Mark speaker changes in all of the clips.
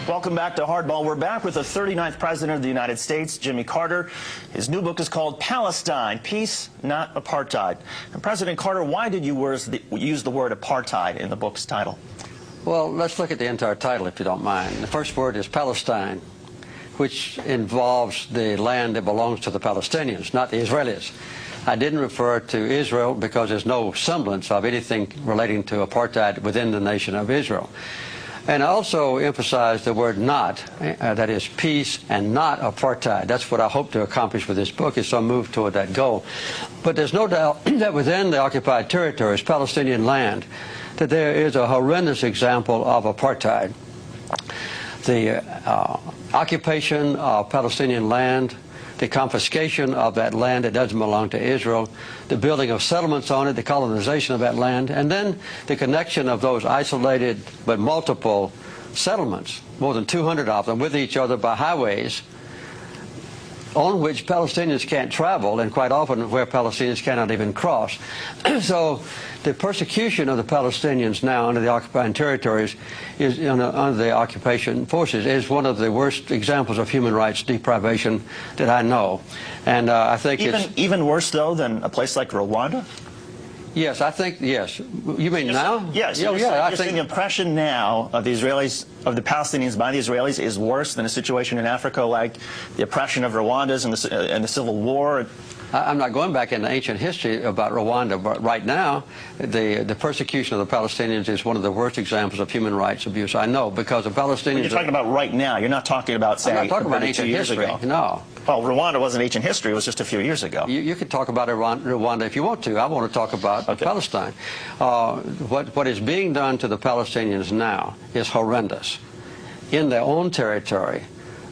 Speaker 1: Welcome back to Hardball. We're back with the 39th President of the United States, Jimmy Carter. His new book is called Palestine, Peace, Not Apartheid. And President Carter, why did you use the word apartheid in the book's title?
Speaker 2: Well, let's look at the entire title, if you don't mind. The first word is Palestine, which involves the land that belongs to the Palestinians, not the Israelis. I didn't refer to Israel because there's no semblance of anything relating to apartheid within the nation of Israel. And I also emphasized the word not, that is peace and not apartheid. That's what I hope to accomplish with this book, is some move toward that goal. But there's no doubt that within the occupied territories, Palestinian land, that there is a horrendous example of apartheid. The occupation of Palestinian land, the confiscation of that land that doesn't belong to Israel, the building of settlements on it, the colonization of that land, and then the connection of those isolated but multiple settlements, more than 200 of them, with each other by highways on which Palestinians can't travel, and quite often where Palestinians cannot even cross. So the persecution of the Palestinians now under the occupied territories, under the occupation forces, is one of the worst examples of human rights deprivation that I know. And I think
Speaker 1: even worse, though, than a place like Rwanda?
Speaker 2: Yes, I think, yes. You mean now?
Speaker 1: Yes.
Speaker 2: Yeah,
Speaker 1: I think the impression now of the Israelis, of the Palestinians by the Israelis, is worse than a situation in Africa like the oppression of Rwandans and the Civil War.
Speaker 2: I'm not going back into ancient history about Rwanda, but right now, the persecution of the Palestinians is one of the worst examples of human rights abuse I know, because the Palestinians...
Speaker 1: When you're talking about right now, you're not talking about, say,
Speaker 2: I'm not talking about ancient history, no.
Speaker 1: Well, Rwanda wasn't ancient history, it was just a few years ago.
Speaker 2: You could talk about Rwanda if you want to. I want to talk about Palestine. What is being done to the Palestinians now is horrendous in their own territory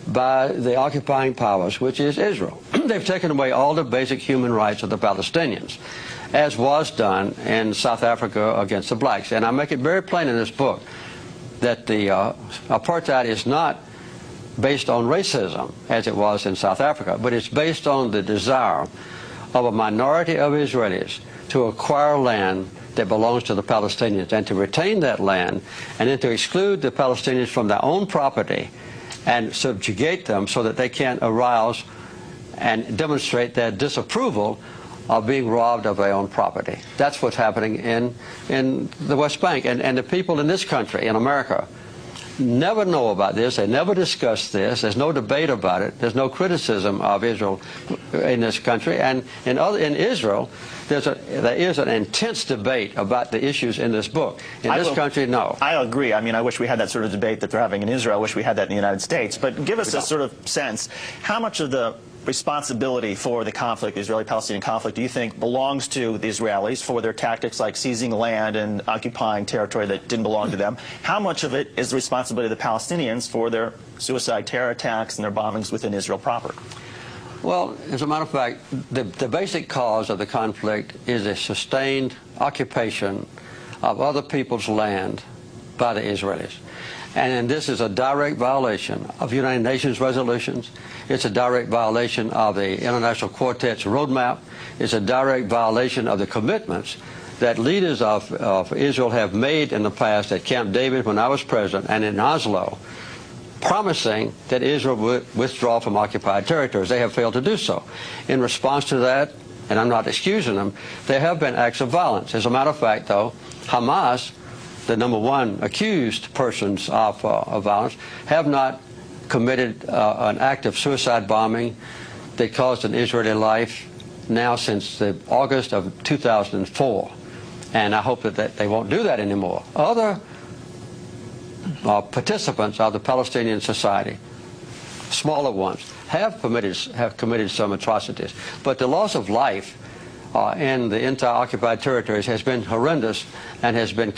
Speaker 2: by the occupying powers, which is Israel. They've taken away all the basic human rights of the Palestinians, as was done in South Africa against the blacks. And I make it very plain in this book that the apartheid is not based on racism, as it was in South Africa, but it's based on the desire of a minority of Israelis to acquire land that belongs to the Palestinians and to retain that land, and then to exclude the Palestinians from their own property and subjugate them so that they can't arouse and demonstrate their disapproval of being robbed of their own property. That's what's happening in the West Bank. And the people in this country, in America, never know about this. They never discuss this. There's no debate about it. There's no criticism of Israel in this country. And in Israel, there is an intense debate about the issues in this book. In this country, no.
Speaker 1: I agree. I mean, I wish we had that sort of debate that they're having in Israel. I wish we had that in the United States. But give us a sort of sense, how much of the responsibility for the conflict, the Israeli-Palestinian conflict, do you think belongs to the Israelis for their tactics like seizing land and occupying territory that didn't belong to them? How much of it is the responsibility of the Palestinians for their suicide terror attacks and their bombings within Israel proper?
Speaker 2: Well, as a matter of fact, the basic cause of the conflict is a sustained occupation of other people's land by the Israelis. And this is a direct violation of United Nations resolutions. It's a direct violation of the International Quartet's roadmap. It's a direct violation of the commitments that leaders of Israel have made in the past at Camp David when I was president and in Oslo, promising that Israel would withdraw from occupied territories. They have failed to do so. In response to that, and I'm not excusing them, there have been acts of violence. As a matter of fact, though, Hamas, the #1 accused persons of violence, have not committed an act of suicide bombing that caused an Israeli life now since August of 2004. And I hope that they won't do that anymore. Other participants of the Palestinian society, smaller ones, have committed some atrocities. But the loss of life in the entire occupied territories has been horrendous and has been